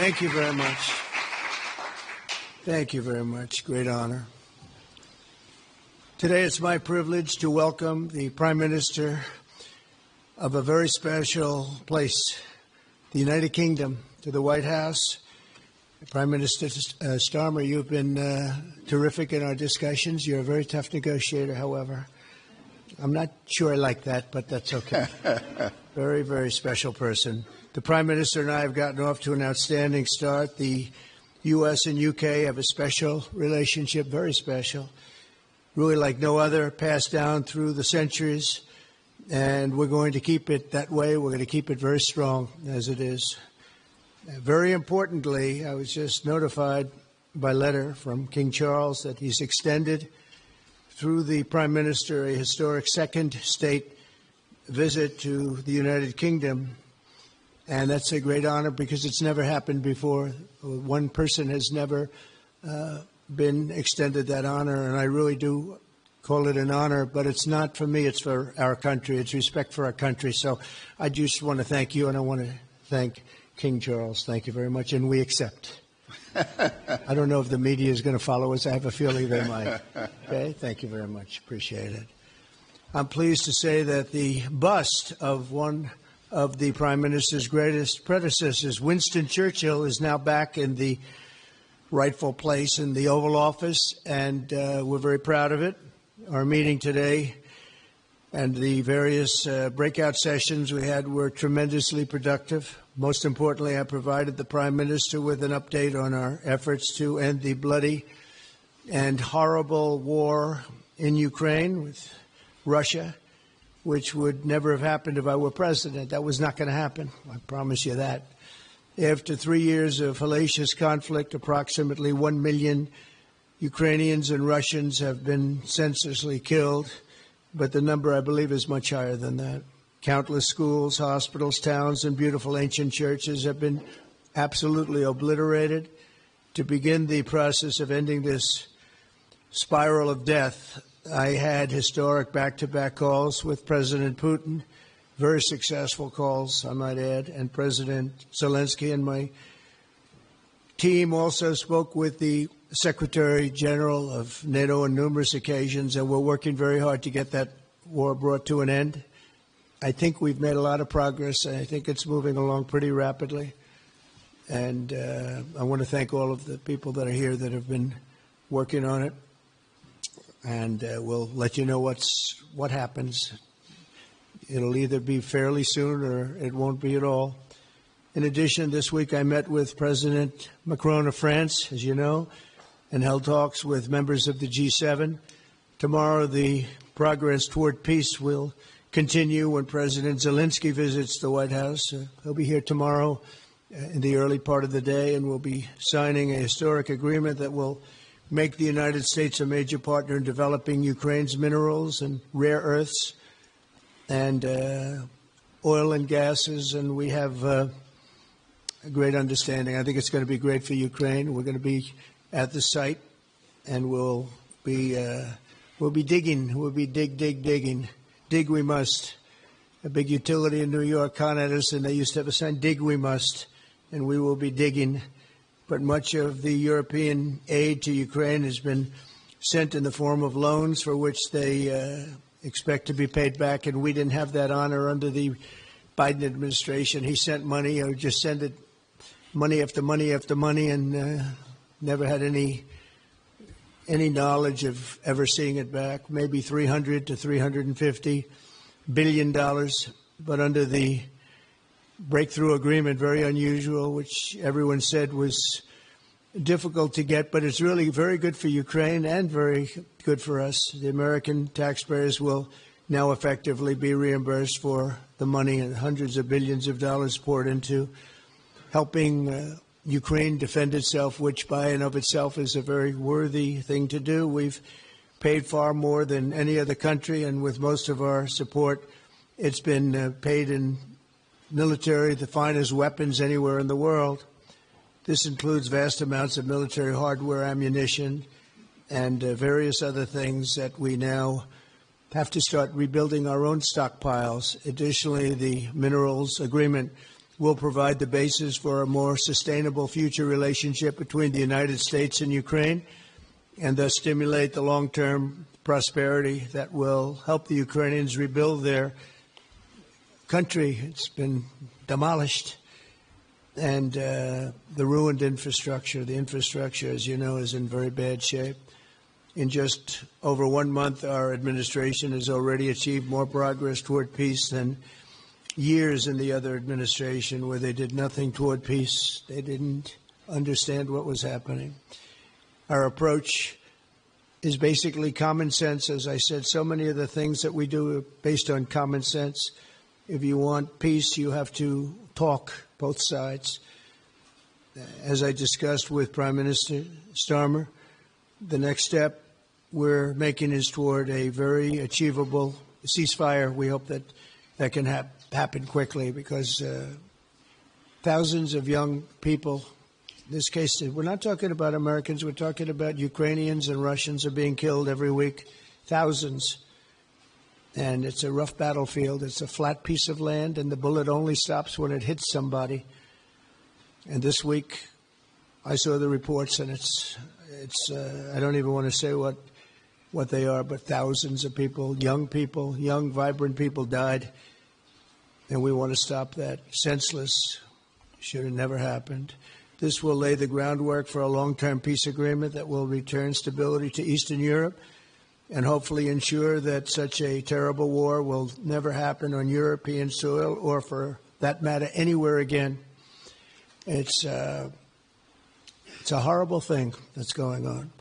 Thank you very much. Thank you very much. Great honor. Today it's my privilege to welcome the Prime Minister of a very special place, the United Kingdom, to the White House. Prime Minister Starmer, you've been terrific in our discussions. You're a very tough negotiator, however. I'm not sure I like that, but that's okay. Very, very special person. The Prime Minister and I have gotten off to an outstanding start. The U.S. and U.K. have a special relationship, very special, really like no other, passed down through the centuries, and we're going to keep it that way. We're going to keep it very strong as it is. Very importantly, I was just notified by letter from King Charles that he's extended through the Prime Minister a historic second state visit to the United Kingdom. And that's a great honor because it's never happened before. One person has never been extended that honor, and I really do call it an honor, but it's not for me, it's for our country. It's respect for our country. So I just want to thank you, and I want to thank King Charles. Thank you very much, and we accept. I don't know if the media is going to follow us. I have a feeling they might. Okay, thank you very much. Appreciate it. I'm pleased to say that the bust of one of the Prime Minister's greatest predecessors, Winston Churchill, is now back in the rightful place in the Oval Office, and we're very proud of it. Our meeting today and the various breakout sessions we had were tremendously productive. Most importantly, I provided the Prime Minister with an update on our efforts to end the bloody and horrible war in Ukraine with Russia, which would never have happened if I were president. That was not going to happen. I promise you that. After 3 years of hellacious conflict, approximately 1 million Ukrainians and Russians have been senselessly killed, but the number, I believe, is much higher than that. Countless schools, hospitals, towns, and beautiful ancient churches have been absolutely obliterated. To begin the process of ending this spiral of death, I had historic back-to-back calls with President Putin, very successful calls, I might add, and President Zelensky, and my team also spoke with the Secretary General of NATO on numerous occasions, and we're working very hard to get that war brought to an end. I think we've made a lot of progress, and I think it's moving along pretty rapidly. And I want to thank all of the people that are here that have been working on it. And we'll let you know what happens. It'll either be fairly soon or it won't be at all. In addition, this week I met with President Macron of France, as you know, and held talks with members of the G7. Tomorrow, the progress toward peace will continue when President Zelensky visits the White House. He'll be here tomorrow in the early part of the day, and we'll be signing a historic agreement that will make the United States a major partner in developing Ukraine's minerals and rare earths and oil and gases, and we have a great understanding. I think it's going to be great for Ukraine. We're going to be at the site, and we'll be digging. We'll be digging. Dig we must. A big utility in New York con us, and they used to have a sign, dig we must, and we will be digging. But much of the European aid to Ukraine has been sent in the form of loans for which they expect to be paid back, and we didn't have that honor under the Biden administration. He sent money, or just sent it money after money after money, and never had any knowledge of ever seeing it back. Maybe $300 to $350 billion, but under the breakthrough agreement, very unusual, which everyone said was difficult to get, but it's really very good for Ukraine and very good for us. The American taxpayers will now effectively be reimbursed for the money and hundreds of billions of dollars poured into helping Ukraine defend itself, which by and of itself is a very worthy thing to do. We've paid far more than any other country, and with most of our support, it's been paid in military, the finest weapons anywhere in the world. This includes vast amounts of military hardware, ammunition, and various other things that we now have to start rebuilding our own stockpiles. Additionally, the minerals agreement will provide the basis for a more sustainable future relationship between the United States and Ukraine, and thus stimulate the long-term prosperity that will help the Ukrainians rebuild their country. It's been demolished, and the ruined infrastructure. The infrastructure, as you know, is in very bad shape. In just over 1 month, our administration has already achieved more progress toward peace than years in the other administration, where they did nothing toward peace. They didn't understand what was happening. Our approach is basically common sense. As I said, so many of the things that we do are based on common sense. If you want peace, you have to talk, both sides. As I discussed with Prime Minister Starmer, the next step we're making is toward a very achievable ceasefire. We hope that that can happen quickly, because thousands of young people, in this case, we're not talking about Americans, we're talking about Ukrainians and Russians are being killed every week, thousands. And it's a rough battlefield. It's a flat piece of land, and the bullet only stops when it hits somebody. And this week, I saw the reports, and it's I don't even want to say what they are, but thousands of people, young, vibrant people died. And we want to stop that. Senseless. Should have never happened. This will lay the groundwork for a long-term peace agreement that will return stability to Eastern Europe and hopefully ensure that such a terrible war will never happen on European soil, or for that matter, anywhere again. It's a horrible thing that's going on.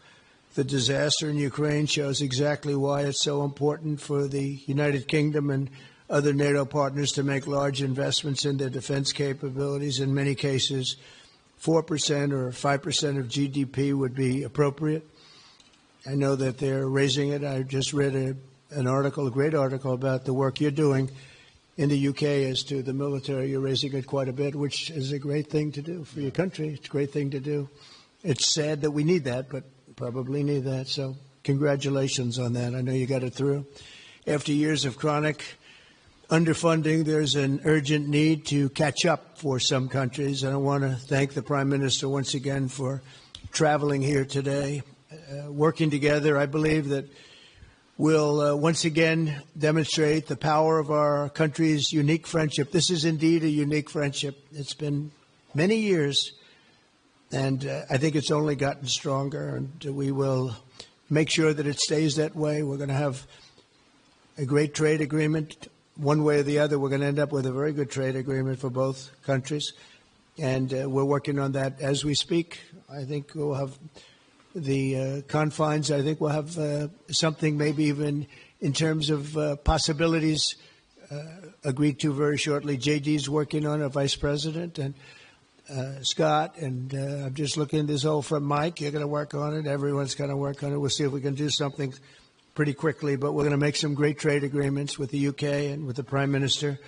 The disaster in Ukraine shows exactly why it's so important for the United Kingdom and other NATO partners to make large investments in their defense capabilities. In many cases, 4% or 5% of GDP would be appropriate. I know that they're raising it. I just read an article, a great article, about the work you're doing in the UK as to the military. You're raising it quite a bit, which is a great thing to do for your country. It's a great thing to do. It's sad that we need that, but probably need that. So congratulations on that. I know you got it through. After years of chronic underfunding, there's an urgent need to catch up for some countries. And I want to thank the Prime Minister once again for traveling here today. Working together, I believe that we'll once again demonstrate the power of our country's unique friendship. This is indeed a unique friendship. It's been many years, and I think it's only gotten stronger, and we will make sure that it stays that way. We're going to have a great trade agreement. One way or the other, we're going to end up with a very good trade agreement for both countries, and we're working on that as we speak. I think we'll have the confines. I think we'll have something maybe even in terms of possibilities agreed to very shortly. JD's working on it, Vice President, and Scott, and I'm just looking at this whole from Mike. You're going to work on it. Everyone's going to work on it. We'll see if we can do something pretty quickly, but we're going to make some great trade agreements with the UK and with the Prime Minister,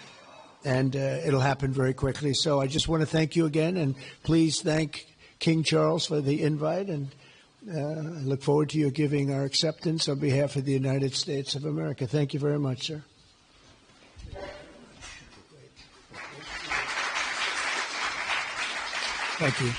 and it'll happen very quickly. So I just want to thank you again, and please thank King Charles for the invite, and I look forward to you giving our acceptance on behalf of the United States of America. Thank you very much, sir. Thank you.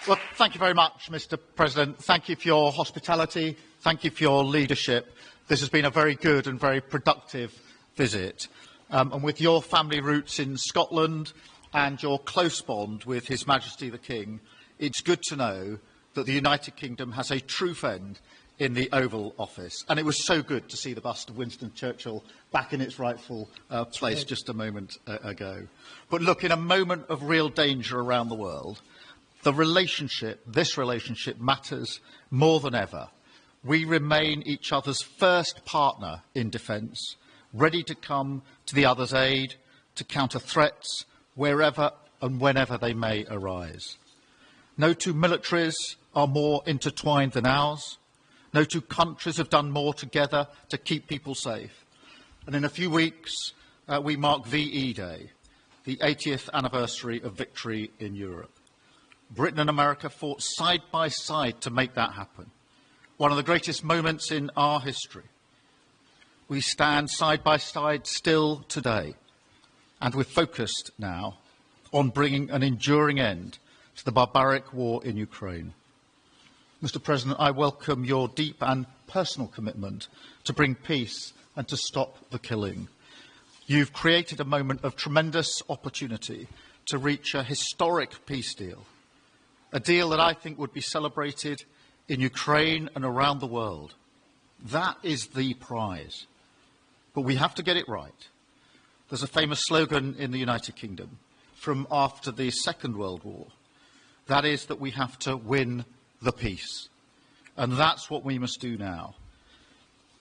Well, thank you very much, Mr. President. Thank you for your hospitality. Thank you for your leadership. This has been a very good and very productive visit. And with your family roots in Scotland and your close bond with His Majesty the King, it's good to know that the United Kingdom has a true friend in the Oval Office. And it was so good to see the bust of Winston Churchill back in its rightful place just a moment ago. But look, in a moment of real danger around the world, this relationship matters more than ever. We remain each other's first partner in defence, ready to come to the other's aid, to counter threats wherever and whenever they may arise. No two militaries are more intertwined than ours. No two countries have done more together to keep people safe. And in a few weeks, we mark VE Day, the 80th anniversary of victory in Europe. Britain and America fought side by side to make that happen. One of the greatest moments in our history. We stand side by side still today, and we're focused now on bringing an enduring end to the barbaric war in Ukraine. Mr. President, I welcome your deep and personal commitment to bring peace and to stop the killing. You've created a moment of tremendous opportunity to reach a historic peace deal, a deal that I think would be celebrated in Ukraine and around the world. That is the prize. But we have to get it right. There's a famous slogan in the United Kingdom from after the Second World War. That is that we have to win the peace. And that's what we must do now.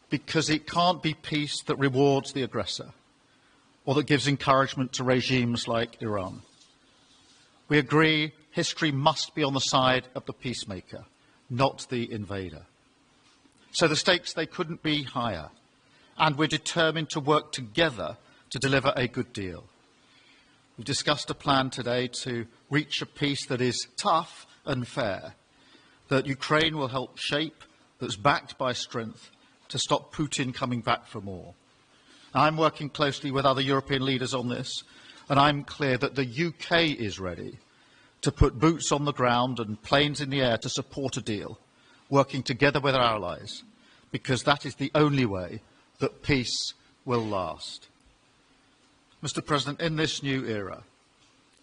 Because it can't be peace that rewards the aggressor or that gives encouragement to regimes like Iran. We agree history must be on the side of the peacemaker, not the invader. So the stakes, they couldn't be higher. And we're determined to work together to deliver a good deal. We've discussed a plan today to reach a peace that is tough and fair, that Ukraine will help shape, that's backed by strength, to stop Putin coming back for more. I'm working closely with other European leaders on this, and I'm clear that the UK is ready to put boots on the ground and planes in the air to support a deal, working together with our allies, because that is the only way that peace will last. Mr. President, in this new era,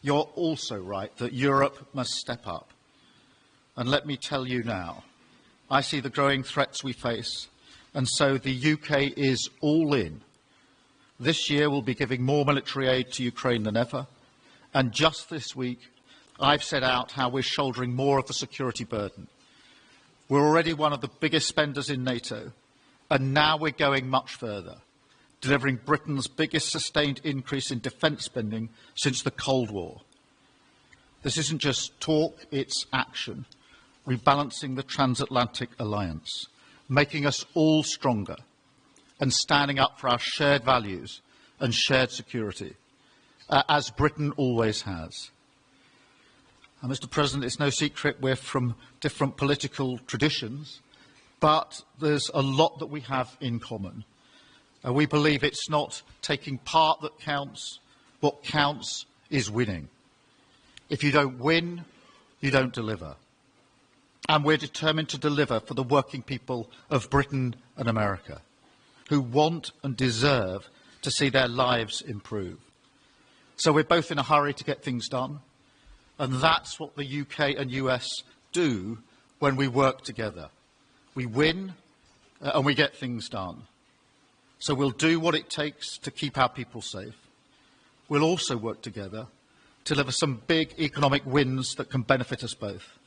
you're also right that Europe must step up. And let me tell you now, I see the growing threats we face, and so the UK is all in. This year we'll be giving more military aid to Ukraine than ever, and just this week I've set out how we're shouldering more of the security burden. We're already one of the biggest spenders in NATO, and now we're going much further, delivering Britain's biggest sustained increase in defence spending since the Cold War. This isn't just talk, it's action, rebalancing the transatlantic alliance, making us all stronger, and standing up for our shared values and shared security, as Britain always has. And Mr. President, it's no secret we're from different political traditions, but there's a lot that we have in common. We believe it's not taking part that counts. What counts is winning. If you don't win, you don't deliver. And we're determined to deliver for the working people of Britain and America, who want and deserve to see their lives improve. So we're both in a hurry to get things done, and that's what the UK and US do when we work together. We win and we get things done. So we'll do what it takes to keep our people safe. We'll also work together to deliver some big economic wins that can benefit us both.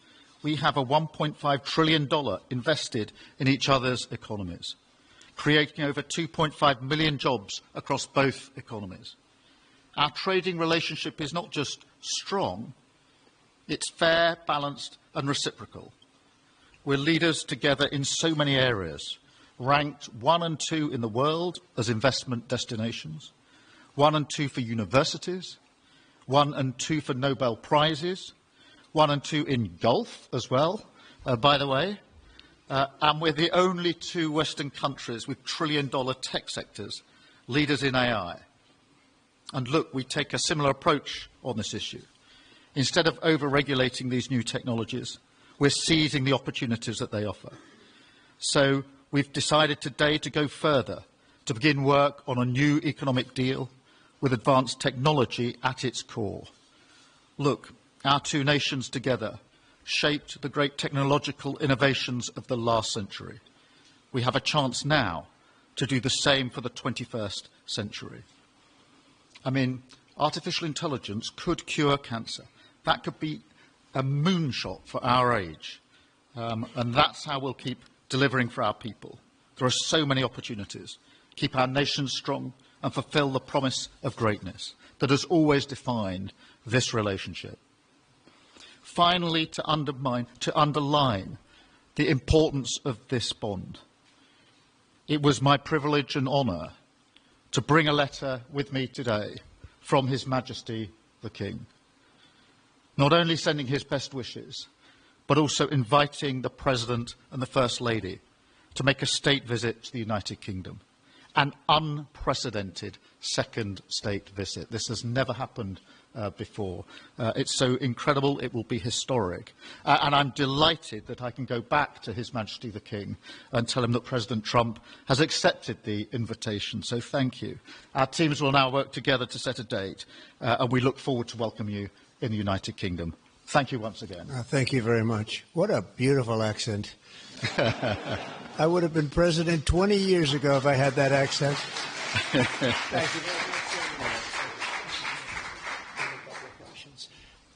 We have a $1.5 trillion invested in each other's economies, creating over 2.5 million jobs across both economies. Our trading relationship is not just strong, it's fair, balanced and reciprocal. We're leaders together in so many areas, ranked 1 and 2 in the world as investment destinations, 1 and 2 for universities, 1 and 2 for Nobel Prizes, 1 and 2 in golf as well, by the way, and we're the only 2 Western countries with trillion-dollar tech sectors, leaders in AI. And look, we take a similar approach on this issue. Instead of over-regulating these new technologies, we're seizing the opportunities that they offer. So we've decided today to go further, to begin work on a new economic deal with advanced technology at its core. Look, our 2 nations together shaped the great technological innovations of the last century. We have a chance now to do the same for the 21st century. I mean, artificial intelligence could cure cancer. That could be a moonshot for our age. And that's how we'll keep delivering for our people. There are so many opportunities. Keep our nation strong and fulfil the promise of greatness that has always defined this relationship. Finally, to underline the importance of this bond, it was my privilege and honour to bring a letter with me today from His Majesty the King, not only sending his best wishes, but also inviting the President and the First Lady to make a state visit to the United Kingdom, an unprecedented second state visit. This has never happened before. It's so incredible, it will be historic. And I'm delighted that I can go back to His Majesty the King and tell him that President Trump has accepted the invitation. So thank you. Our teams will now work together to set a date, and we look forward to welcoming you in the United Kingdom. Thank you once again. Thank you very much. What a beautiful accent. I would have been president 20 years ago if I had that accent. Thank you very much.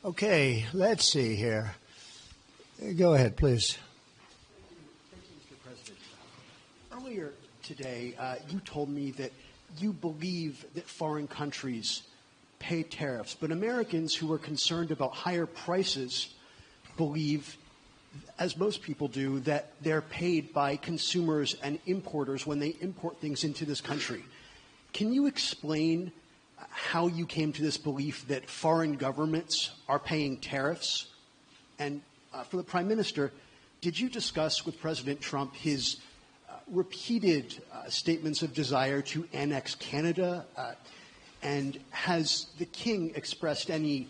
Okay, let's see here. Go ahead, please. Thank you, Mr. President. Earlier today, you told me that you believe that foreign countries pay tariffs, but Americans who are concerned about higher prices believe, as most people do, that they're paid by consumers and importers when they import things into this country. Can you explain how you came to this belief that foreign governments are paying tariffs? And for the Prime Minister, did you discuss with President Trump his repeated statements of desire to annex Canada? And has the King expressed any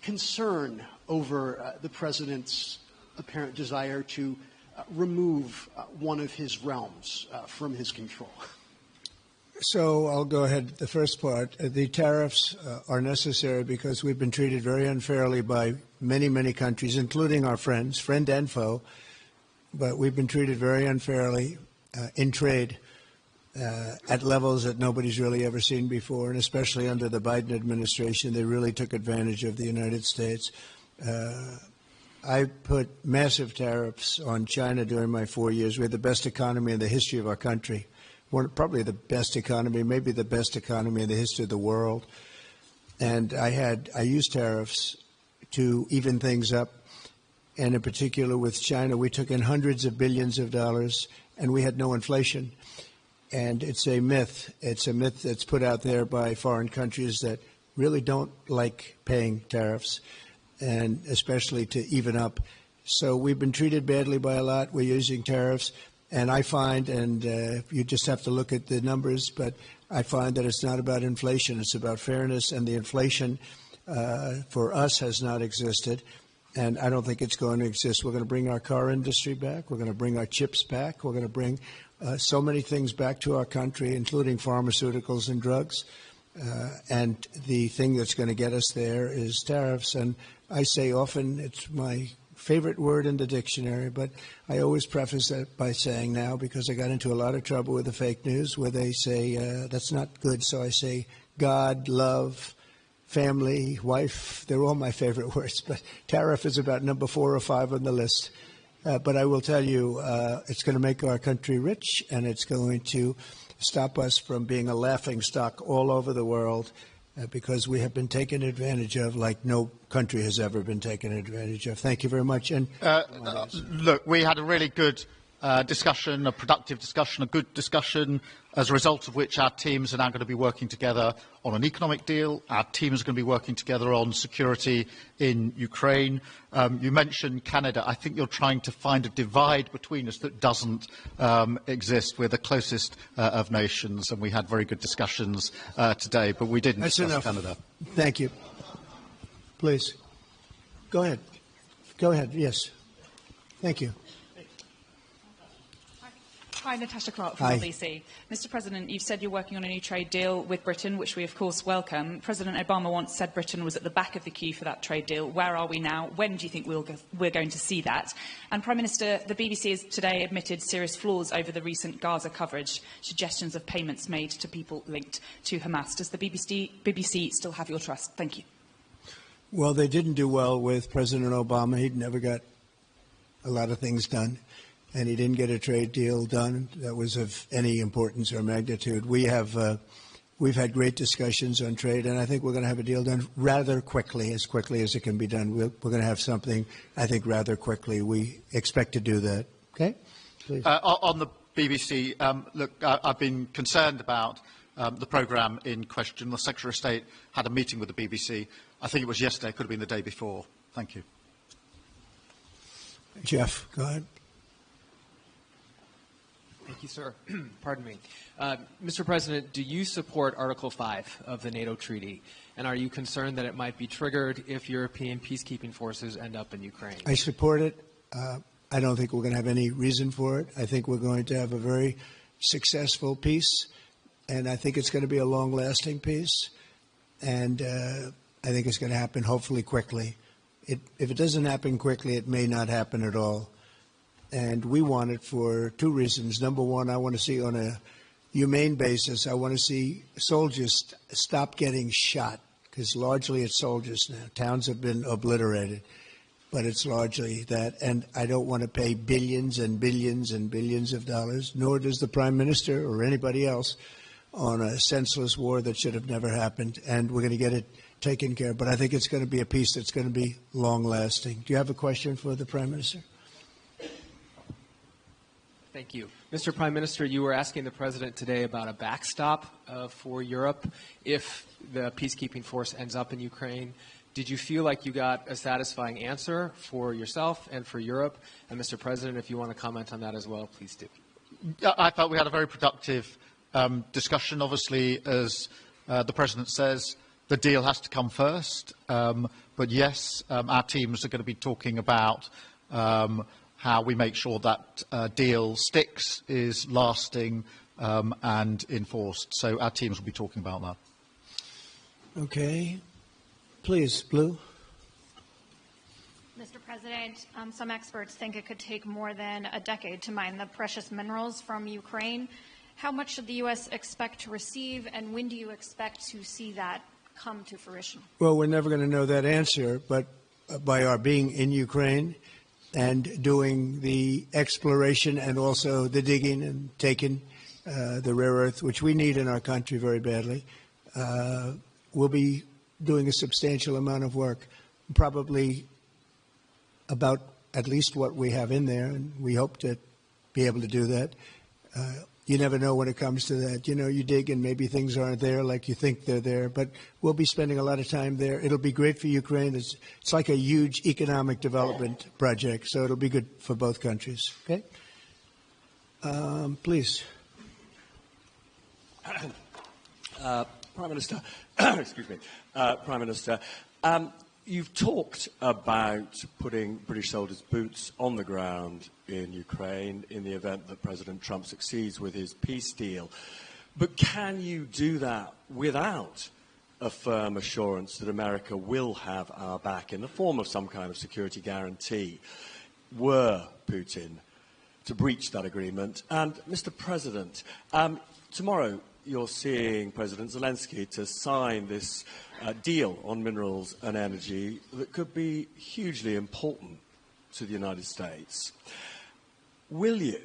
concern over the President's apparent desire to remove one of his realms from his control? So I'll go ahead. The first part, the tariffs are necessary because we've been treated very unfairly by many, many countries, including our friends, friend and foe. But we've been treated very unfairly in trade at levels that nobody's really ever seen before, and especially under the Biden administration, they really took advantage of the United States. I put massive tariffs on China during my 4 years. We had the best economy in the history of our country. Probably the best economy, maybe the best economy in the history of the world. And I used tariffs to even things up. And in particular with China, we took in hundreds of billions of dollars and we had no inflation. And it's a myth. It's a myth that's put out there by foreign countries that really don't like paying tariffs, and especially to even up. So we've been treated badly by a lot. We're using tariffs. And I find, and you just have to look at the numbers, but I find that it's not about inflation. It's about fairness, and the inflation for us has not existed, and I don't think it's going to exist. We're going to bring our car industry back. We're going to bring our chips back. We're going to bring so many things back to our country, including pharmaceuticals and drugs. And the thing that's going to get us there is tariffs. And I say often it's my favorite word in the dictionary, but I always preface that by saying now, because I got into a lot of trouble with the fake news where they say that's not good. So I say God, love, family, wife. They're all my favorite words, but tariff is about number 4 or 5 on the list. But I will tell you, it's going to make our country rich, and it's going to stop us from being a laughing stock all over the world. Because we have been taken advantage of like no country has ever been taken advantage of. Thank you very much. And look, we had a really good discussion, a productive discussion, a good discussion, as a result of which our teams are now going to be working together on an economic deal. Our teams are going to be working together on security in Ukraine. You mentioned Canada. I think you're trying to find a divide between us that doesn't exist. We're the closest of nations, and we had very good discussions today, but we didn't discuss Canada. Thank you. Please. Go ahead. Go ahead. Yes. Thank you. Hi, Natasha Clark from LBC. Mr. President, you've said you're working on a new trade deal with Britain, which we of course welcome. President Obama once said Britain was at the back of the queue for that trade deal. Where are we now? When do you think we're going to see that? And Prime Minister, the BBC has today admitted serious flaws over the recent Gaza coverage, suggestions of payments made to people linked to Hamas. Does the BBC still have your trust? Thank you. Well, they didn't do well with President Obama. He'd never got a lot of things done, and he didn't get a trade deal done that was of any importance or magnitude. We've had great discussions on trade, and I think we're going to have a deal done rather quickly as it can be done. We're going to have something, I think, rather quickly. We expect to do that. Okay? Please. On the BBC, look, I've been concerned about the programme in question. The Secretary of State had a meeting with the BBC. I think it was yesterday, could have been the day before. Thank you. Jeff, go ahead. Thank you. you, sir. Pardon me. Mr. President, do you support Article 5 of the NATO treaty? And are you concerned that it might be triggered if European peacekeeping forces end up in Ukraine? I support it. I don't think we're going to have any reason for it. I think we're going to have a very successful peace, and I think it's going to be a long-lasting peace. And I think it's going to happen hopefully quickly. If it doesn't happen quickly, it may not happen at all. And we want it for two reasons. Number one, I want to see on a humane basis, I want to see soldiers stop getting shot, because largely it's soldiers now. Towns have been obliterated, but it's largely that. And I don't want to pay billions and billions and billions of dollars, nor does the Prime Minister or anybody else, on a senseless war that should have never happened. And we're going to get it taken care of. But I think it's going to be a peace that's going to be long-lasting. Do you have a question for the Prime Minister? Thank you. Mr. Prime Minister, you were asking the President today about a backstop for Europe if the peacekeeping force ends up in Ukraine. Did you feel like you got a satisfying answer for yourself and for Europe? And Mr. President, if you want to comment on that as well, please do. I thought we had a very productive discussion. Obviously, as the President says, the deal has to come first. But yes, our teams are going to be talking about how we make sure that deal sticks, is lasting and enforced. So our teams will be talking about that. Okay. Please, Blue. Mr. President, some experts think it could take more than a decade to mine the precious minerals from Ukraine. How much should the U.S. expect to receive, and when do you expect to see that come to fruition? Well, we're never going to know that answer, but by our being in Ukraine and doing the exploration and also the digging and taking the rare earth, which we need in our country very badly, we'll be doing a substantial amount of work, probably about at least what we have in there, and we hope to be able to do that. You never know when it comes to that. You know, you dig and maybe things aren't there like you think they're there, but we'll be spending a lot of time there. It'll be great for Ukraine. It's like a huge economic development project, so it'll be good for both countries. Okay? Please. Prime Minister, excuse me, Prime Minister, you've talked about putting British soldiers' boots on the ground in Ukraine in the event that President Trump succeeds with his peace deal. But can you do that without a firm assurance that America will have our back in the form of some kind of security guarantee were Putin to breach that agreement? And, Mr. President, tomorrow you're seeing President Zelensky to sign this deal on minerals and energy that could be hugely important to the United States. Will you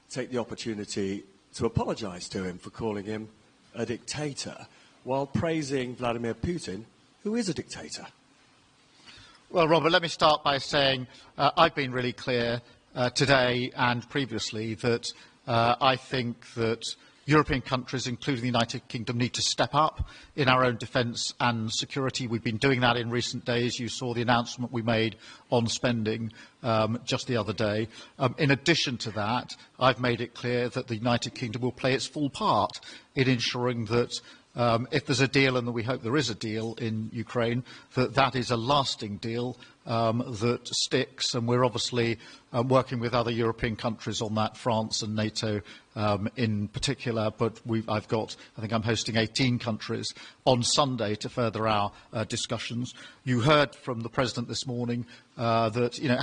take the opportunity to apologize to him for calling him a dictator while praising Vladimir Putin, who is a dictator? Well, Robert, let me start by saying I've been really clear today and previously that I think that European countries, including the United Kingdom, need to step up in our own defence and security. We've been doing that in recent days. You saw the announcement we made on spending just the other day. In addition to that, I've made it clear that the United Kingdom will play its full part in ensuring that if there's a deal, and we hope there is a deal in Ukraine, that is a lasting deal that sticks. And we're obviously working with other European countries on that, France and NATO in particular. But I think I'm hosting 18 countries on Sunday to further our discussions. You heard from the President this morning that, you know,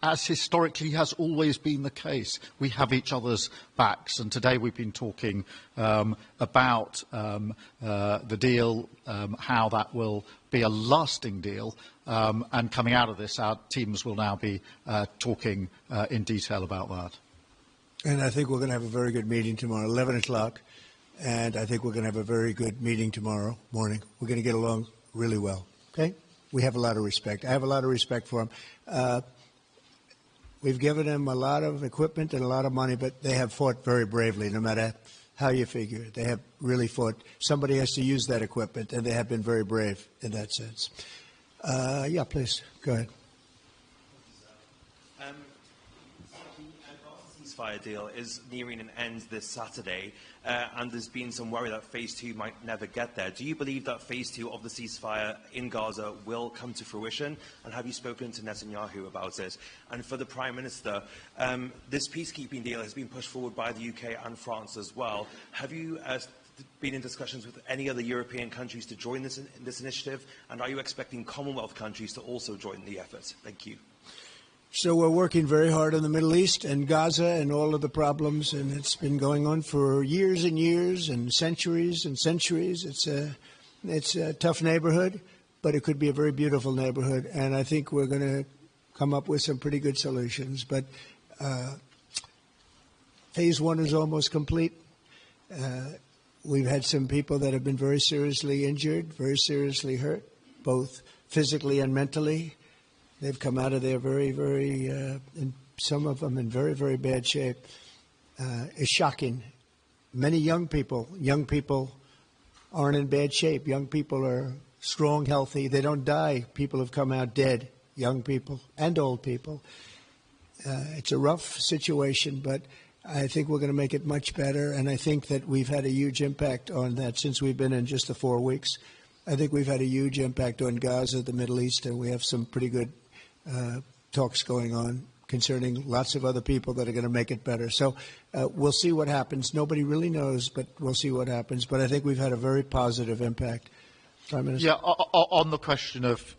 as historically has always been the case, we have each other's backs. And today we've been talking about the deal, how that will be a lasting deal. And coming out of this, our teams will now be talking in detail about that. And I think we're going to have a very good meeting tomorrow, 11 o'clock. And I think we're going to have a very good meeting tomorrow morning. We're going to get along really well. Okay? We have a lot of respect. I have a lot of respect for them. We've given them a lot of equipment and a lot of money, but they have fought very bravely, no matter how you figure it. They have really fought. Somebody has to use that equipment, and they have been very brave in that sense. Yeah, please, go ahead. ceasefire deal is nearing an end this Saturday, and there's been some worry that Phase 2 might never get there. Do you believe that Phase 2 of the ceasefire in Gaza will come to fruition? And have you spoken to Netanyahu about it? And for the Prime Minister, this peacekeeping deal has been pushed forward by the UK and France as well. Have you been in discussions with any other European countries to join this initiative? And are you expecting Commonwealth countries to also join the effort? Thank you. So we're working very hard in the Middle East and Gaza and all of the problems, and it's been going on for years and years and centuries and centuries. It's a tough neighborhood, but it could be a very beautiful neighborhood, and I think we're going to come up with some pretty good solutions. But Phase 1 is almost complete. We've had some people that have been very seriously injured, very seriously hurt, both physically and mentally. They've come out of there very, very, and some of them in very, very bad shape. It's shocking. Many young people aren't in bad shape. Young people are strong, healthy. They don't die. People have come out dead, young people and old people. It's a rough situation, but I think we're going to make it much better, and I think that we've had a huge impact on that since we've been in just the 4 weeks. I think we've had a huge impact on Gaza, the Middle East, and we have some pretty good talks going on concerning lots of other people that are going to make it better. So we'll see what happens. Nobody really knows, but we'll see what happens. But I think we've had a very positive impact. Prime Minister? Yeah, on the question of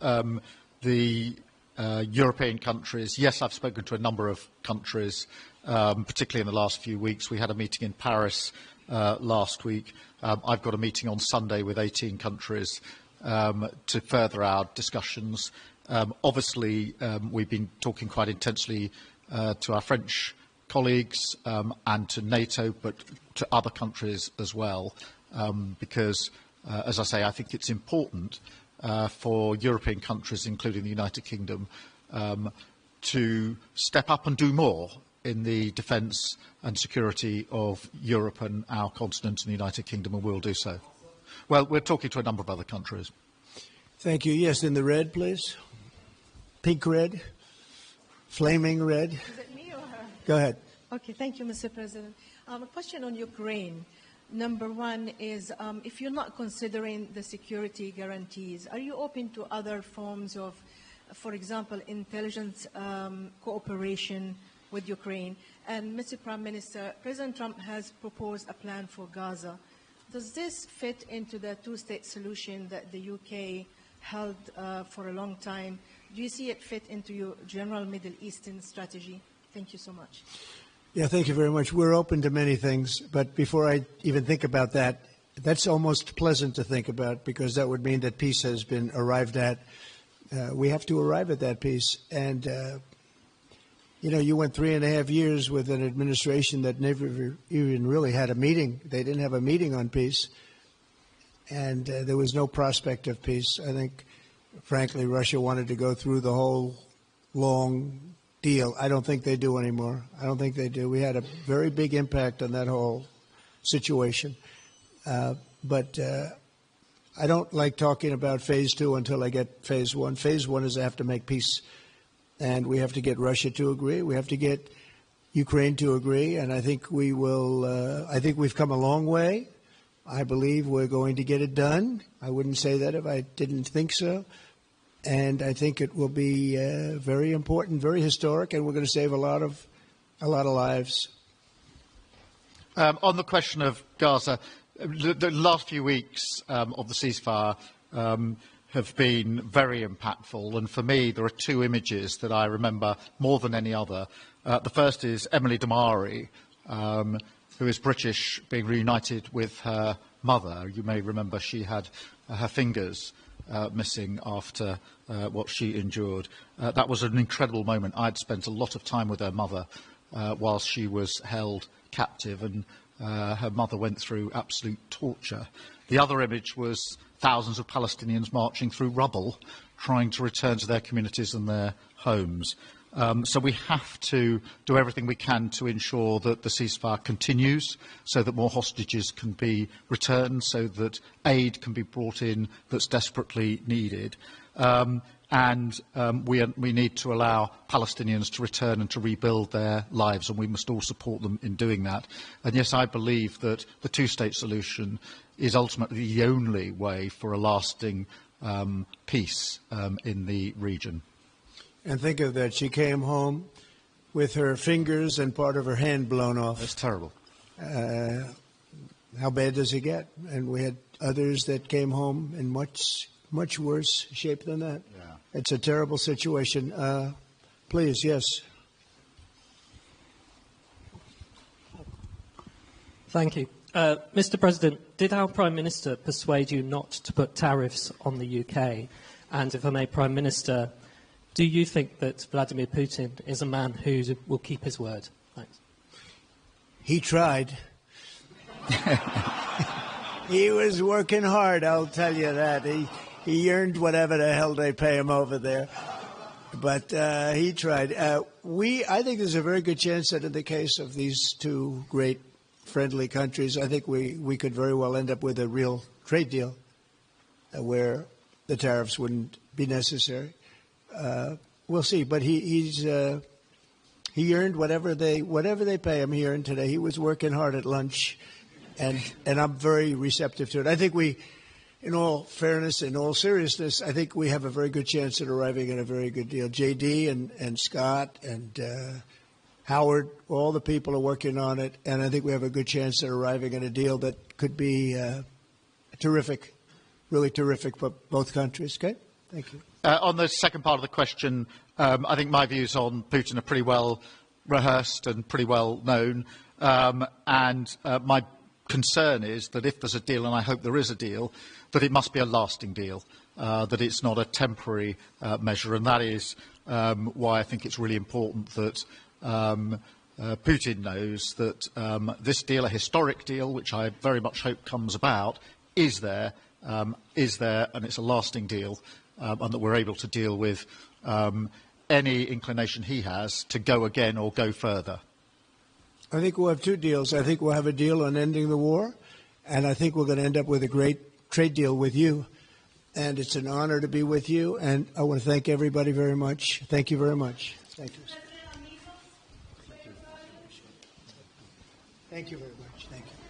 the European countries, yes, I've spoken to a number of countries, particularly in the last few weeks. We had a meeting in Paris last week. I've got a meeting on Sunday with 18 countries to further our discussions. Obviously, we've been talking quite intensely to our French colleagues and to NATO, but to other countries as well, because, as I say, I think it's important for European countries, including the United Kingdom, to step up and do more in the defence and security of Europe and our continent and the United Kingdom, and we'll do so. Well, we're talking to a number of other countries. Thank you. Yes, in the red, please. Pink red, flaming red. Is it me or her? Go ahead. Okay, thank you, Mr. President. A question on Ukraine. Number one is, if you're not considering the security guarantees, are you open to other forms of, for example, intelligence cooperation with Ukraine? And Mr. Prime Minister, President Trump has proposed a plan for Gaza. Does this fit into the two-state solution that the UK held for a long time? Do you see it fit into your general Middle Eastern strategy? Thank you so much. Yeah, thank you very much. We're open to many things, but before I even think about that, that's almost pleasant to think about because that would mean that peace has been arrived at. We have to arrive at that peace. And, you know, you went 3.5 years with an administration that never even really had a meeting. They didn't have a meeting on peace, and there was no prospect of peace. I think, frankly, Russia wanted to go through the whole long deal. I don't think they do anymore. I don't think they do. We had a very big impact on that whole situation. But I don't like talking about Phase 2 until I get Phase 1. Phase 1 is I have to make peace, and we have to get Russia to agree. We have to get Ukraine to agree, and I think we will. I think we've come a long way. I believe we're going to get it done. I wouldn't say that if I didn't think so. And I think it will be very important, very historic, and we're going to save a lot of lives. On the question of Gaza, the last few weeks of the ceasefire have been very impactful, and for me there are two images that I remember more than any other. The first is Emily Damari, who is British, being reunited with her mother. You may remember she had her fingers missing after what she endured. That was an incredible moment. I'd spent a lot of time with her mother whilst she was held captive, and her mother went through absolute torture. The other image was thousands of Palestinians marching through rubble, trying to return to their communities and their homes. So we have to do everything we can to ensure that the ceasefire continues, so that more hostages can be returned, so that aid can be brought in that's desperately needed. and we need to allow Palestinians to return and to rebuild their lives, and we must all support them in doing that. And yes, I believe that the two-state solution is ultimately the only way for a lasting peace in the region. And think of that. She came home with her fingers and part of her hand blown off. That's terrible. How bad does it get? And we had others that came home in much worse shape than that. Yeah. It's a terrible situation. Please, yes. Thank you. Mr. President, did our Prime Minister persuade you not to put tariffs on the UK? And if I may, Prime Minister, do you think that Vladimir Putin is a man who will keep his word? Thanks. He tried. He was working hard, I'll tell you that. He earned whatever the hell they pay him over there. But he tried. I think there's a very good chance that in the case of these two great friendly countries, I think we could very well end up with a real trade deal where the tariffs wouldn't be necessary. We'll see. But he earned whatever they pay him. He earned today. He was working hard at lunch, and I'm very receptive to it. I think in all fairness, in all seriousness, I think we have a very good chance at arriving at a very good deal. J.D. and Scott and Howard, all the people are working on it, and I think we have a good chance at arriving at a deal that could be terrific, really terrific for both countries. Okay? Thank you. On the second part of the question, I think my views on Putin are pretty well rehearsed and pretty well known, and my concern is that if there's a deal, and I hope there is a deal, that it must be a lasting deal, that it's not a temporary measure, and that is why I think it's really important that Putin knows that this deal, a historic deal, which I very much hope comes about, is there, and it's a lasting deal, and that we're able to deal with any inclination he has to go again or go further. I think we'll have two deals. I think we'll have a deal on ending the war, and I think we're going to end up with a great trade deal with you. And it's an honor to be with you, and I want to thank everybody very much. Thank you very much. Thank you. Thank you very much. Thank you.